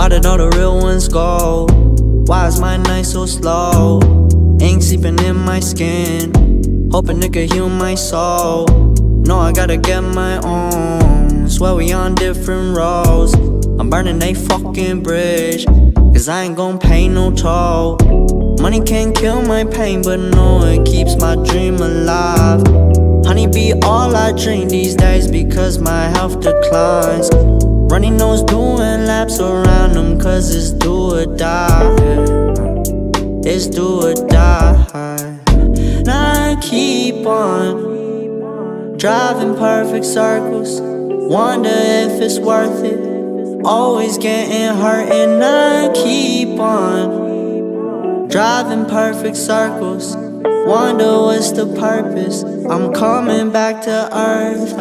How did all the real ones go? Why is my night so slow? Ink seeping in my skin, hoping it could heal my soul. No, I gotta get my own. Swear we on different roads. I'm burning a fucking bridge, cause I ain't gon' pay no toll. Money can't kill my pain, but no, it keeps my dream alive. Honey be all I drink these days because my health declines. Runny nose doing laps around them cause it's do or die. It's do or die. Now I keep on driving perfect circles, wonder if it's worth it. Always getting hurt and I keep on driving perfect circles, wonder what's the purpose. I'm coming back to earth.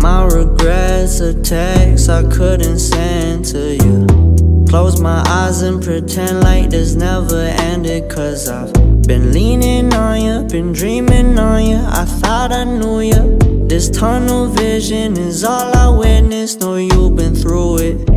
My regrets are texts I couldn't send to you. Close my eyes and pretend like this never ended, cause I've been leaning on you, been dreaming on you. I thought I knew you. This tunnel vision is all I witnessed. Know you've been through it.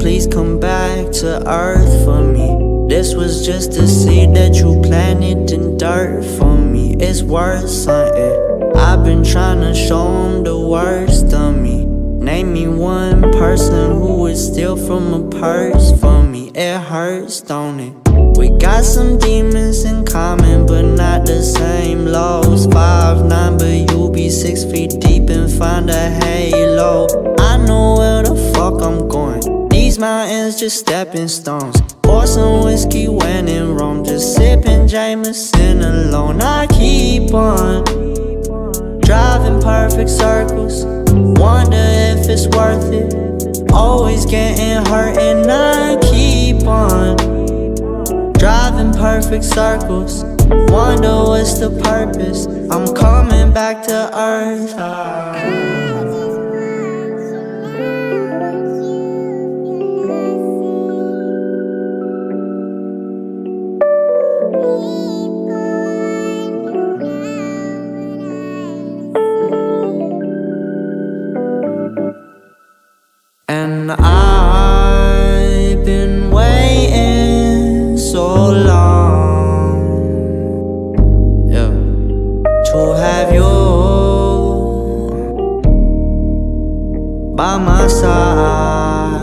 Please come back to earth for me. This was just a seed that you planted in dirt for me. It's worth something. I've been trying to show them the worst of me. Name me one person who would steal from a purse for me. It hurts, don't it? We got some demons in common, but not the same lows. 5'9", but you be 6 feet deep and find a halo. I know where the fuck I'm going. These mountains just stepping stones. Pour some whiskey when in Rome, just sipping Jameson alone. I keep on driving perfect circles, wonder if it's worth it. Always getting hurt and I keep on driving perfect circles, wonder what's the purpose. I'm coming back to earth. And I've been waiting so long, yeah, to have you by my side.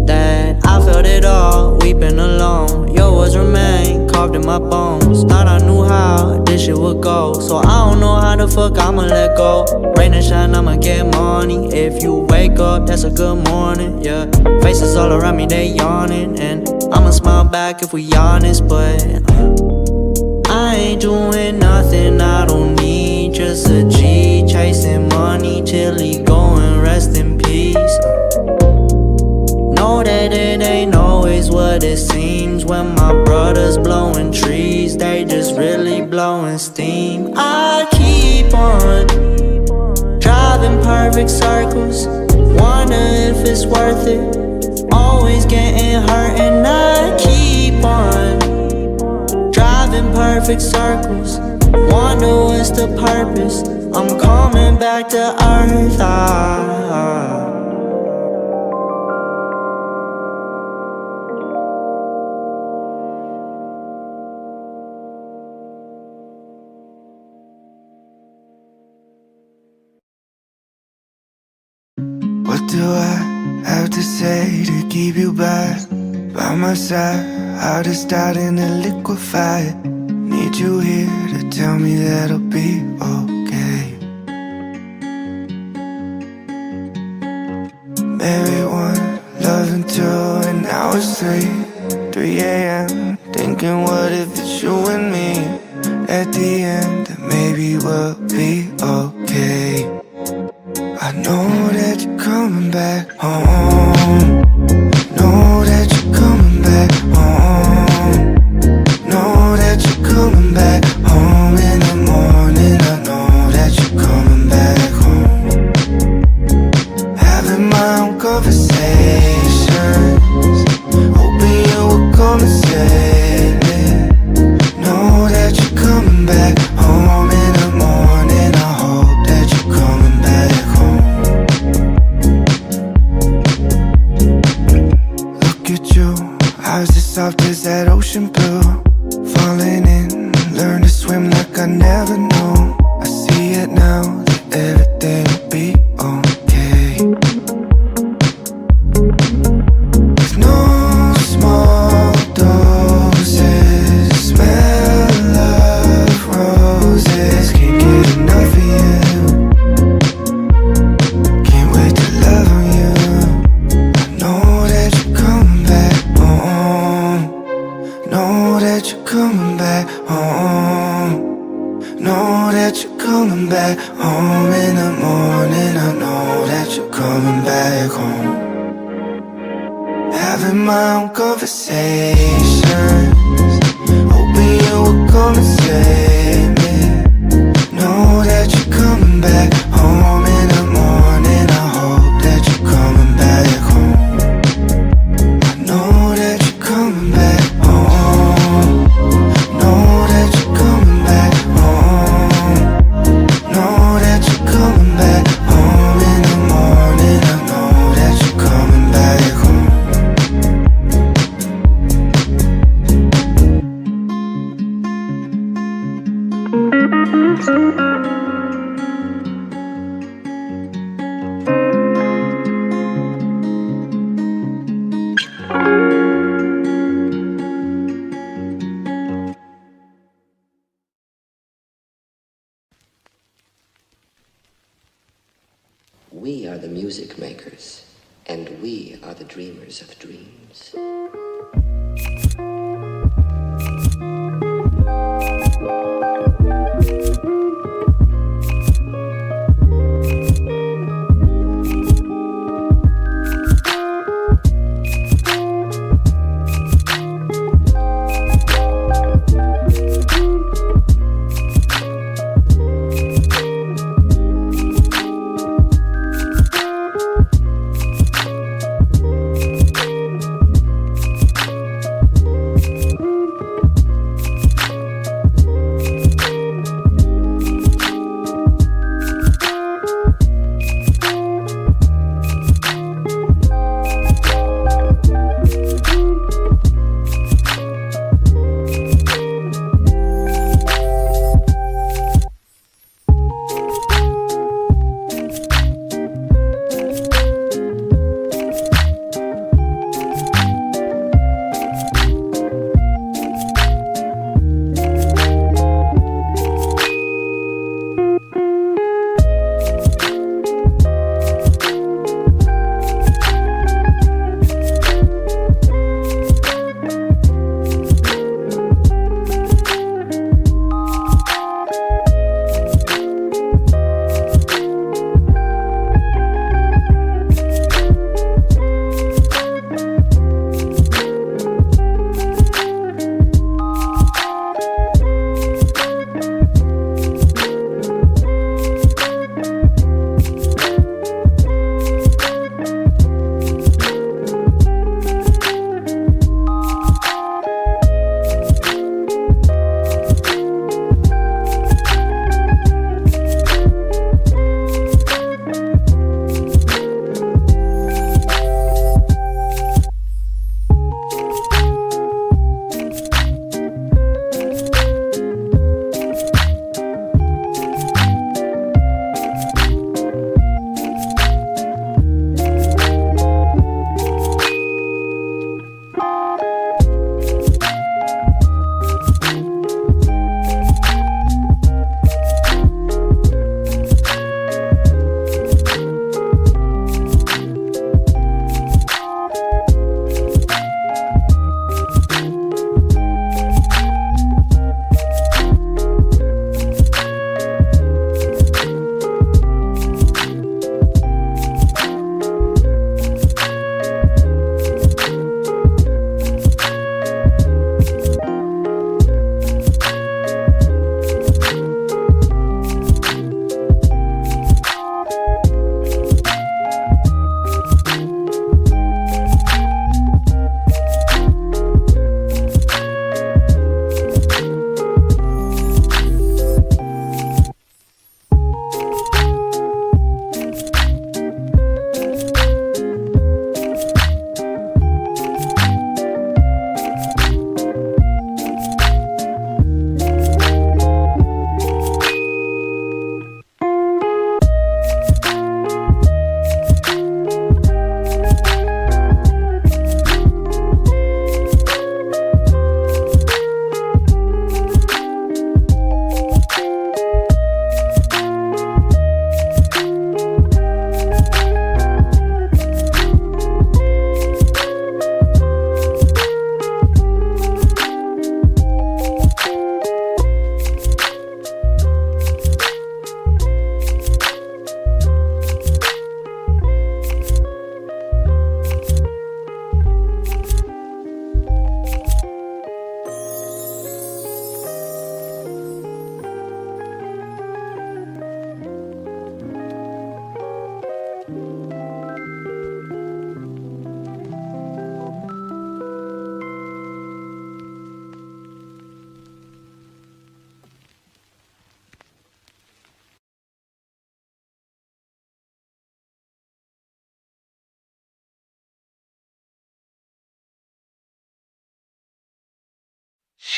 That I felt it all, weeping alone. Your words remain carved in my bones. Thought I knew how this shit would go, so I don't know how the fuck I'ma let go. Rain and shine, I'ma get money. If you wake up, that's a good morning, yeah. Faces all around me, they yawning, and I'ma smile back if we honest. But I ain't doing nothing I don't need. Just a G chasing money till he go and rest in peace. Know that it ain't always what it seems. When my brothers blowing trees, they just really blowing steam. I keep on driving perfect circles, wonder if it's worth it. Always getting hurt and I keep on driving perfect circles, wonder what's the purpose. I'm coming back to earth. What do I have to say to keep you by my side? Heart is starting to liquefy. Need you here to tell me that I'll be okay. Maybe one, loving two, and now it's 3 a.m. Thinking what if it's you and me at the end, that maybe we'll be okay. I know that you're coming back home. Know that you're coming back home. Know that you're coming back home in the morning. I know that you're coming back ocean blue, falling in, learn to swim like I never knew. I see it now, that everything will be okay. With no small doses, smell of roses. Can't get enough of you, can't wait to love on you. I know that you're coming back home, know that you're coming back home, know that you're coming back home in the morning. I know that you're coming back home. Having my own conversations, hoping you will come and save me. Know that you're coming back home in the morning. I hope that you're coming back home. I know that you're coming back home, know that you're coming back home, know that you're coming back home in the morning. I know that you're coming back home. We are the music makers, and we are the dreamers of dreams.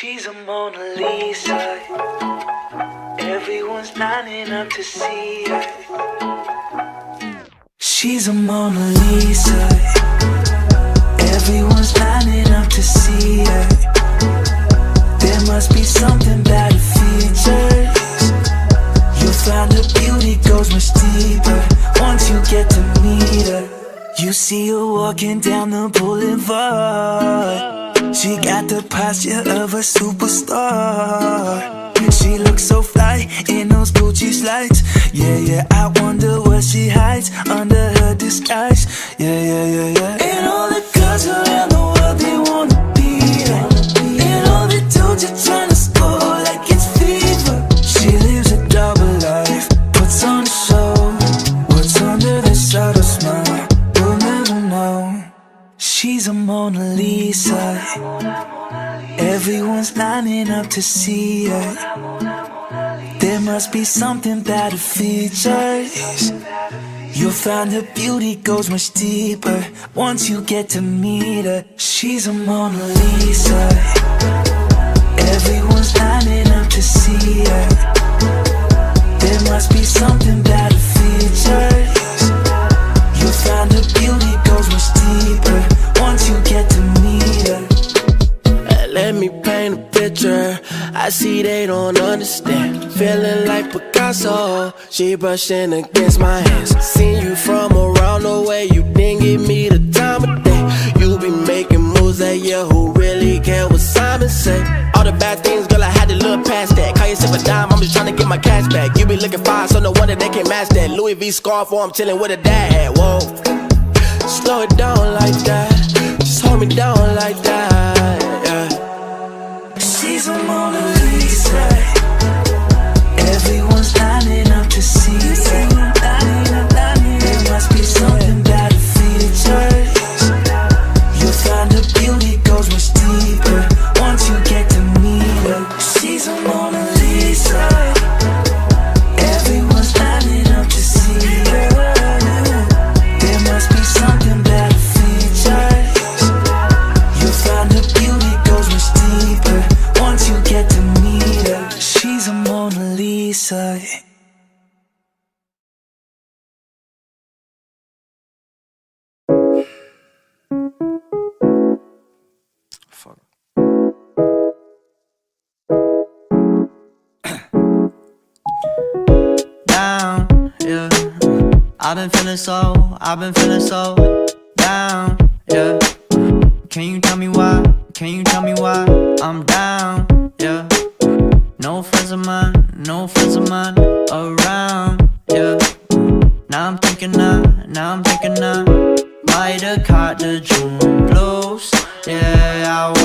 She's a Mona Lisa. Everyone's lining up to see her. She's a Mona Lisa. Everyone's lining up to see her. There must be something about her features. You'll find her beauty goes much deeper once you get to meet her. You see her walking down the boulevard. She got the posture of a superstar. She looks so fly in those Gucci slides. Yeah, yeah, I wonder what she hides under her disguise. Yeah, yeah, yeah, yeah. And all the girls around the world, they wanna be her. And all the dudes are trying to score like it's fever. She lives a double life, puts on a show. What's under the subtle smile, we'll never know. She's a Mona Lisa. Everyone's lining up to see her. There must be something about her features. You'll find her beauty goes much deeper once you get to meet her. She's a Mona Lisa. Everyone's lining up to see her. There must be something about her features. You'll find her beauty goes much deeper once you get to meet her. Let me paint a picture. I see they don't understand. Feeling like Picasso. She brushing against my hands. Seen you from around the way. You didn't give me the time of day. You be making moves that year. Who really care what Simon say? All the bad things, girl, I had to look past that. Call yourself a dime, I'm just trying to get my cash back. You be looking fine, so no wonder they can't match that. Louis V scarf, or I'm chilling with a dad hat. Whoa, slow it down like that. Just hold me down like that. Yeah. She's a Mona Lisa. Everyone's lining up to see her. There must be something about her features. You'll find her beauty goes much deeper once you get to meet her. She's a Mona Lisa. Everyone's lining up to see her. There must be something about her features. You'll find her beauty goes much deeper once you get to meet her. She's a Mona Lisa. Fuck. Down, yeah. I've been feeling so down, yeah. Can you tell me why? Can you tell me why I'm down, yeah? No friends of mine around, yeah. Now I'm thinking I might have caught the June blues. Yeah, I